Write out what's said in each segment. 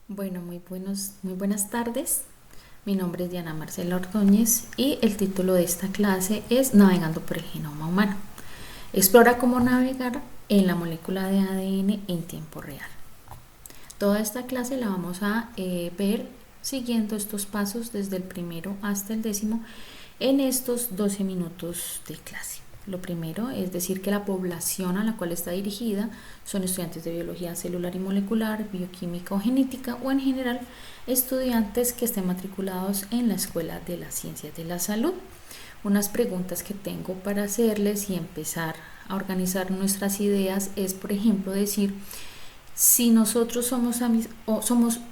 Bueno, muy buenas tardes. Mi nombre es Diana Marcela Ordóñez y el título de esta clase es Navegando por el genoma humano. Explora cómo navegar en la molécula de ADN en tiempo real. Toda esta clase la vamos a ver siguiendo estos pasos desde el primero hasta el décimo en estos 12 minutos de clase. Lo primero es decir que la población a la cual está dirigida son estudiantes de biología celular y molecular, bioquímica o genética o en general estudiantes que estén matriculados en la Escuela de las Ciencias de la Salud. Unas preguntas que tengo para hacerles y empezar a organizar nuestras ideas es, por ejemplo, decir si nosotros somos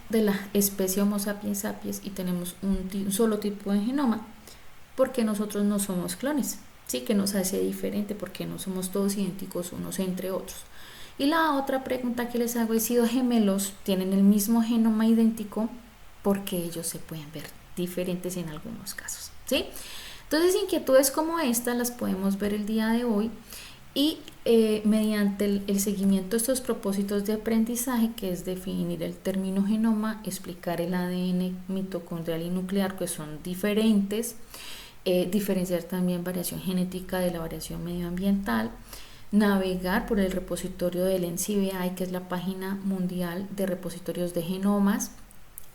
de la especie Homo sapiens sapiens y tenemos un solo tipo de genoma, ¿por qué nosotros no somos clones? ¿Sí? ¿Qué nos hace diferente? Porque no somos todos idénticos unos entre otros. Y la otra pregunta que les hago es si dos gemelos tienen el mismo genoma idéntico, ¿por qué ellos se pueden ver diferentes en algunos casos? ¿Sí? Entonces, inquietudes como esta las podemos ver el día de hoy y mediante el seguimiento de estos propósitos de aprendizaje, que es definir el término genoma, explicar el ADN mitocondrial y nuclear, que son diferentes, diferenciar también variación genética de la variación medioambiental, navegar por el repositorio del NCBI, que es la página mundial de repositorios de genomas,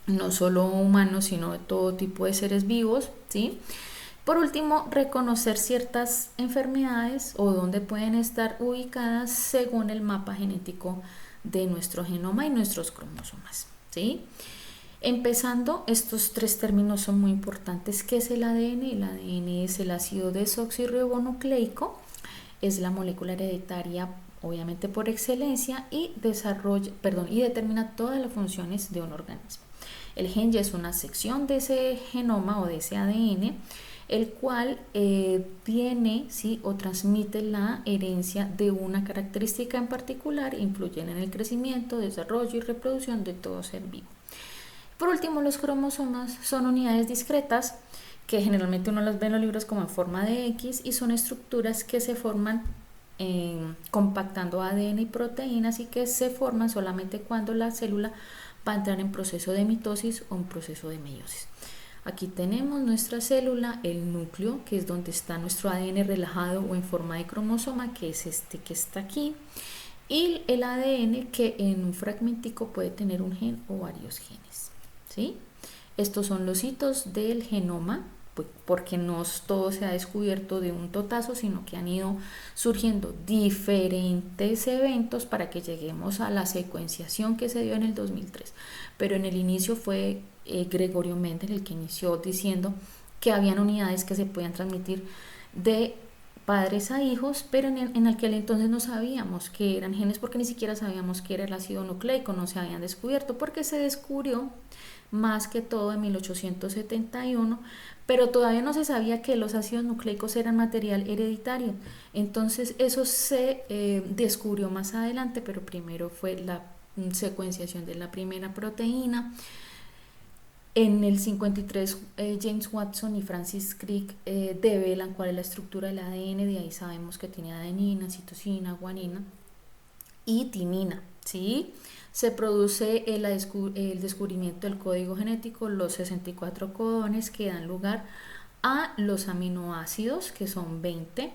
no solo humanos, sino de todo tipo de seres vivos, ¿sí? Por último, reconocer ciertas enfermedades o dónde pueden estar ubicadas según el mapa genético de nuestro genoma y nuestros cromosomas, ¿sí? Empezando, estos tres términos son muy importantes. ¿Qué es el ADN? El ADN es el ácido desoxirribonucleico, es la molécula hereditaria obviamente por excelencia y y determina todas las funciones de un organismo. El gen ya es una sección de ese genoma o de ese ADN, el cual tiene, ¿sí?, o transmite la herencia de una característica en particular, influyen en el crecimiento, desarrollo y reproducción de todo ser vivo. Por último, los cromosomas son unidades discretas que generalmente uno las ve en los libros como en forma de X y son estructuras que se forman compactando ADN y proteínas y que se forman solamente cuando la célula va a entrar en proceso de mitosis o en proceso de meiosis. Aquí tenemos nuestra célula, el núcleo, que es donde está nuestro ADN relajado o en forma de cromosoma, que es este que está aquí, y el ADN que en un fragmentico puede tener un gen o varios genes, ¿sí? Estos son los hitos del genoma, porque no todo se ha descubierto de un totazo, sino que han ido surgiendo diferentes eventos para que lleguemos a la secuenciación que se dio en el 2003. Pero en el inicio fue Gregorio Mendel el que inició diciendo que habían unidades que se podían transmitir de padres a hijos, pero en aquel entonces no sabíamos que eran genes porque ni siquiera sabíamos que era el ácido nucleico, no se habían descubierto porque se descubrió más que todo en 1871, pero todavía no se sabía que los ácidos nucleicos eran material hereditario. Entonces eso se descubrió más adelante, pero primero fue la secuenciación de la primera proteína. En el 53 James Watson y Francis Crick develan cuál es la estructura del ADN, de ahí sabemos que tiene adenina, citosina, guanina y timina, ¿sí? Se produce el descubrimiento del código genético, los 64 codones que dan lugar a los aminoácidos, que son 20,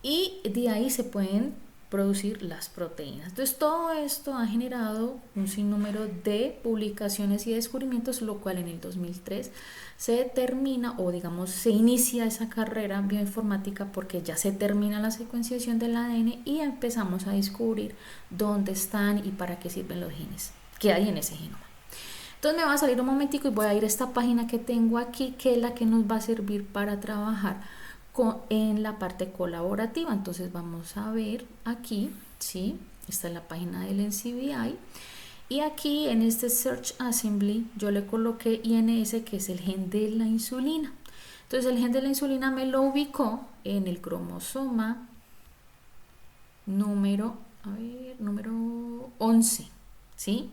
y de ahí se pueden producir las proteínas. Entonces todo esto ha generado un sinnúmero de publicaciones y descubrimientos, lo cual en el 2003 se termina, o digamos se inicia esa carrera bioinformática porque ya se termina la secuenciación del ADN y empezamos a descubrir dónde están y para qué sirven los genes que hay en ese genoma. Entonces me va a salir un momentico y voy a ir a esta página que tengo aquí, que es la que nos va a servir para trabajar en la parte colaborativa. Entonces vamos a ver aquí, ¿sí? Esta es la página del NCBI y aquí en este Search Assembly yo le coloqué INS, que es el gen de la insulina. Entonces el gen de la insulina me lo ubicó en el cromosoma número 11, ¿sí?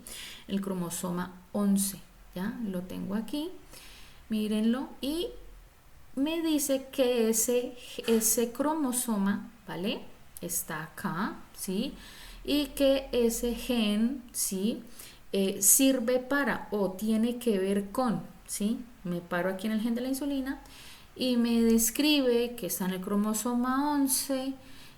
El cromosoma 11, ya lo tengo aquí, mírenlo, y me dice que ese cromosoma, ¿vale?, está acá, ¿sí? Y que ese gen, ¿sí?, sirve para o tiene que ver con, ¿sí? Me paro aquí en el gen de la insulina y me describe que está en el cromosoma 11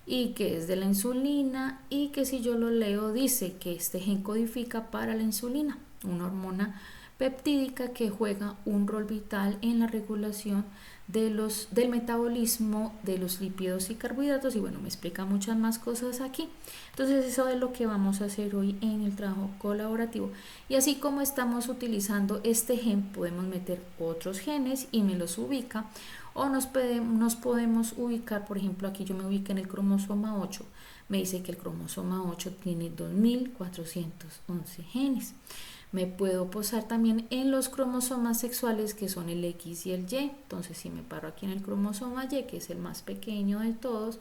y que es de la insulina, y que si yo lo leo dice que este gen codifica para la insulina, una hormona peptídica que juega un rol vital en la regulación del metabolismo de los lípidos y carbohidratos, y bueno, me explica muchas más cosas aquí. Entonces eso es lo que vamos a hacer hoy en el trabajo colaborativo, y así como estamos utilizando este gen podemos meter otros genes y me los ubica, o nos podemos ubicar, por ejemplo aquí yo me ubico en el cromosoma 8, me dice que el cromosoma 8 tiene 2411 genes. Me puedo posar también en los cromosomas sexuales, que son el X y el Y. Entonces si me paro aquí en el cromosoma Y, que es el más pequeño de todos,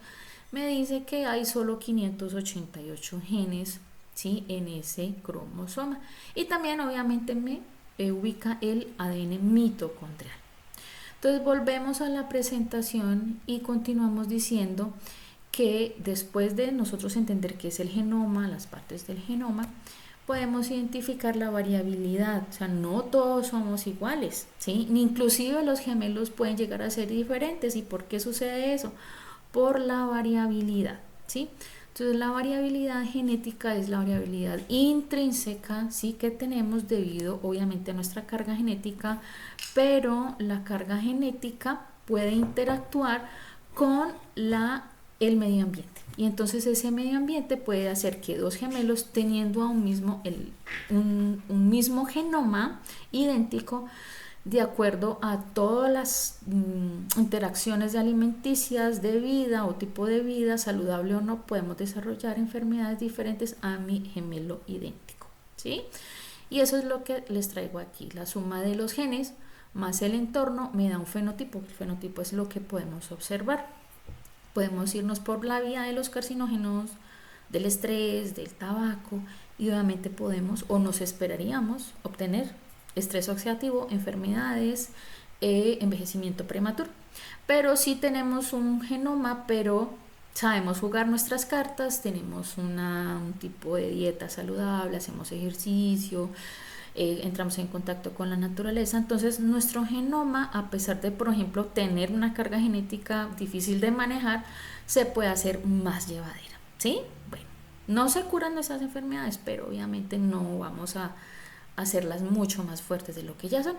me dice que hay solo 588 genes, ¿sí?, en ese cromosoma. Y también obviamente me ubica el ADN mitocondrial. Entonces volvemos a la presentación y continuamos diciendo que después de nosotros entender qué es el genoma, las partes del genoma, podemos identificar la variabilidad. O sea, no todos somos iguales, ¿sí? Ni inclusive los gemelos pueden llegar a ser diferentes. ¿Y por qué sucede eso? Por la variabilidad, ¿sí? Entonces la variabilidad genética es la variabilidad intrínseca, ¿sí?, que tenemos debido obviamente a nuestra carga genética, pero la carga genética puede interactuar con el medio ambiente. Y entonces ese medio ambiente puede hacer que dos gemelos teniendo a un mismo genoma idéntico, de acuerdo a todas las interacciones de alimenticias, de vida o tipo de vida, saludable o no, podemos desarrollar enfermedades diferentes a mi gemelo idéntico, ¿sí? Y eso es lo que les traigo aquí. La suma de los genes más el entorno me da un fenotipo. El fenotipo es lo que podemos observar. Podemos irnos por la vía de los carcinógenos, del estrés, del tabaco, y obviamente podemos o nos esperaríamos obtener estrés oxidativo, enfermedades, envejecimiento prematuro. Pero si tenemos un genoma, pero sabemos jugar nuestras cartas, tenemos un tipo de dieta saludable, hacemos ejercicio, entramos en contacto con la naturaleza, entonces nuestro genoma, a pesar de, por ejemplo, tener una carga genética difícil de manejar, se puede hacer más llevadera, ¿sí? Bueno, no se curan esas enfermedades, pero obviamente no vamos a hacerlas mucho más fuertes de lo que ya son.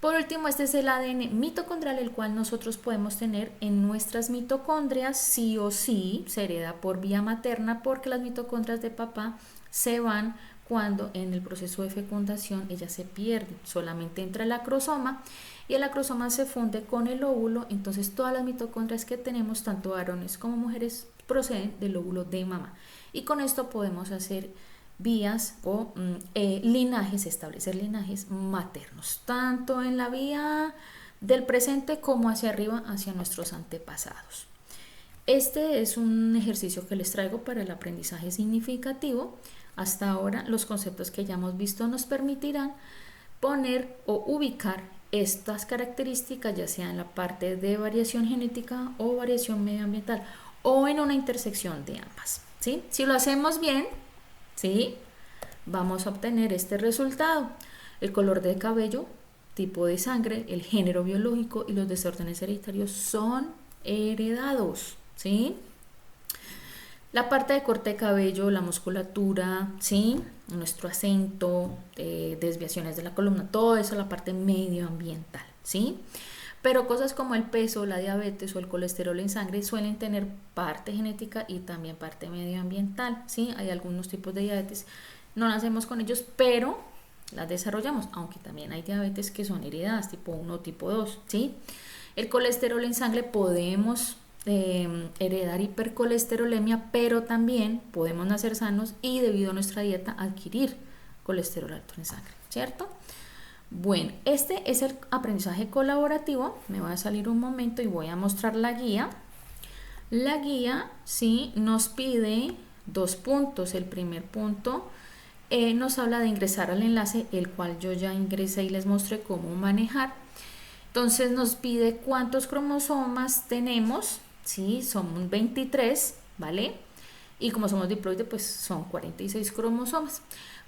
Por último, este es el ADN mitocondrial, el cual nosotros podemos tener en nuestras mitocondrias, sí o sí, se hereda por vía materna, porque las mitocondrias de papá se van cuando en el proceso de fecundación ella se pierde, solamente entra el acrosoma y el acrosoma se funde con el óvulo. Entonces todas las mitocondrias que tenemos, tanto varones como mujeres, proceden del óvulo de mamá, y con esto podemos hacer vías o linajes, establecer linajes maternos, tanto en la vía del presente como hacia arriba, hacia nuestros antepasados. Este es un ejercicio que les traigo para el aprendizaje significativo. Hasta ahora los conceptos que ya hemos visto nos permitirán poner o ubicar estas características, ya sea en la parte de variación genética o variación medioambiental, o en una intersección de ambas, ¿sí? Si lo hacemos bien, ¿sí?, vamos a obtener este resultado: el color de cabello, tipo de sangre, el género biológico y los desórdenes hereditarios son heredados, ¿sí? La parte de corte de cabello, la musculatura, ¿sí?, nuestro acento, desviaciones de la columna, todo eso, la parte medioambiental, ¿sí? Pero cosas como el peso, la diabetes o el colesterol en sangre suelen tener parte genética y también parte medioambiental, ¿sí? Hay algunos tipos de diabetes, no nacemos con ellos, pero las desarrollamos, aunque también hay diabetes que son heredadas, tipo 1 o tipo 2, ¿sí? El colesterol en sangre podemos heredar hipercolesterolemia, pero también podemos nacer sanos y debido a nuestra dieta adquirir colesterol alto en sangre, ¿cierto? Bueno, este es el aprendizaje colaborativo. Me va a salir un momento y voy a mostrar la guía. La guía, sí, nos pide 2 puntos. El primer punto nos habla de ingresar al enlace, el cual yo ya ingresé y les mostré cómo manejar. Entonces nos pide cuántos cromosomas tenemos, ¿sí? Son 23, ¿vale? Y como somos diploide, pues son 46 cromosomas.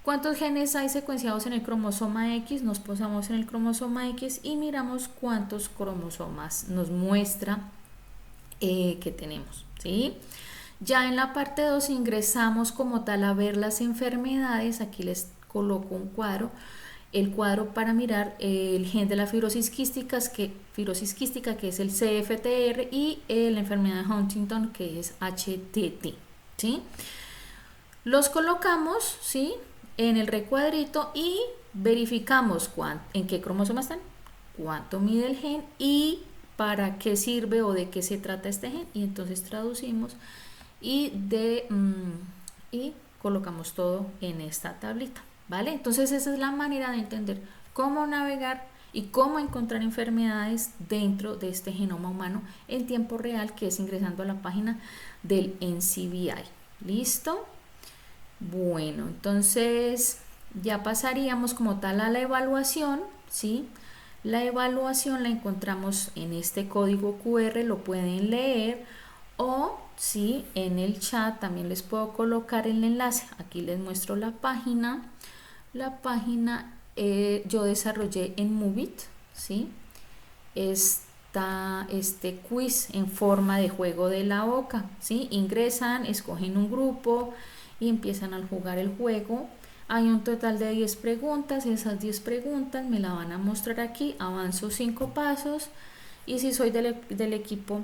¿Cuántos genes hay secuenciados en el cromosoma X? Nos posamos en el cromosoma X y miramos cuántos cromosomas nos muestra que tenemos, ¿sí? Ya en la parte 2 ingresamos como tal a ver las enfermedades. Aquí les coloco un cuadro, el cuadro para mirar el gen de la fibrosis quística, que es el CFTR, y la enfermedad de Huntington, que es HTT, ¿sí? Los colocamos, ¿sí?, en el recuadrito y verificamos en qué cromosoma están, cuánto mide el gen y para qué sirve o de qué se trata este gen, y entonces traducimos y colocamos todo en esta tablita, ¿vale? Entonces esa es la manera de entender cómo navegar y cómo encontrar enfermedades dentro de este genoma humano en tiempo real, que es ingresando a la página del NCBI. ¿Listo? Bueno, entonces ya pasaríamos como tal a la evaluación, ¿sí? La evaluación la encontramos en este código QR, lo pueden leer, o sí, en el chat también les puedo colocar el enlace. Aquí les muestro la página. La página yo desarrollé en Moovit, ¿sí? Está este quiz en forma de juego de la OCA, ¿sí? Ingresan, escogen un grupo y empiezan a jugar el juego. Hay un total de 10 preguntas, esas 10 preguntas me la van a mostrar aquí, avanzo 5 pasos y si soy del equipo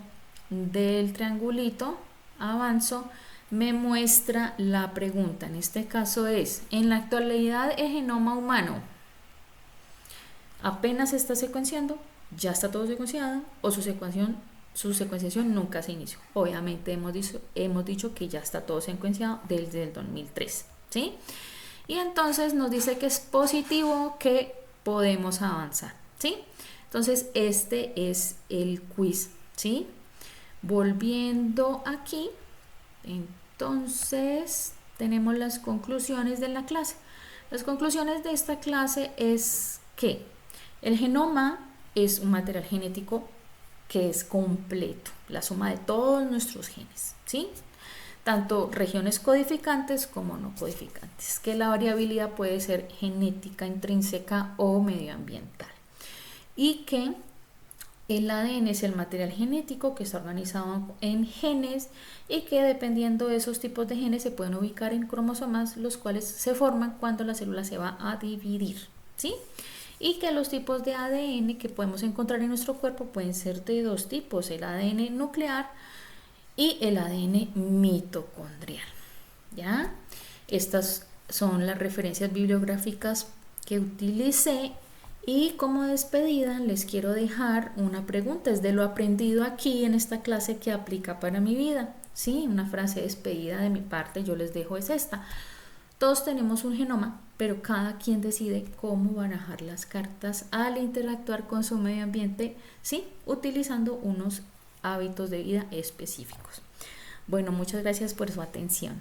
del triangulito, avanzo, me muestra la pregunta. En este caso es: en la actualidad el genoma humano apenas se está secuenciando, ya está todo secuenciado, o su secuenciación nunca se inició. Obviamente hemos dicho que ya está todo secuenciado desde el 2003, ¿sí? Y entonces nos dice que es positivo, que podemos avanzar, ¿sí? Entonces este es el quiz, ¿sí? Volviendo aquí, entonces tenemos las conclusiones de la clase. Las conclusiones de esta clase es que el genoma es un material genético que es completo, la suma de todos nuestros genes, ¿sí? Tanto regiones codificantes como no codificantes, que la variabilidad puede ser genética, intrínseca o medioambiental, y que el ADN es el material genético que está organizado en genes y que dependiendo de esos tipos de genes se pueden ubicar en cromosomas, los cuales se forman cuando la célula se va a dividir, ¿sí? Y que los tipos de ADN que podemos encontrar en nuestro cuerpo pueden ser de dos tipos: el ADN nuclear y el ADN mitocondrial, ¿ya? Estas son las referencias bibliográficas que utilicé. Y como despedida les quiero dejar una pregunta, es de lo aprendido aquí en esta clase que aplica para mi vida, ¿sí? Una frase de despedida de mi parte yo les dejo es esta: todos tenemos un genoma, pero cada quien decide cómo barajar las cartas al interactuar con su medio ambiente, ¿sí?, utilizando unos hábitos de vida específicos. Bueno, muchas gracias por su atención.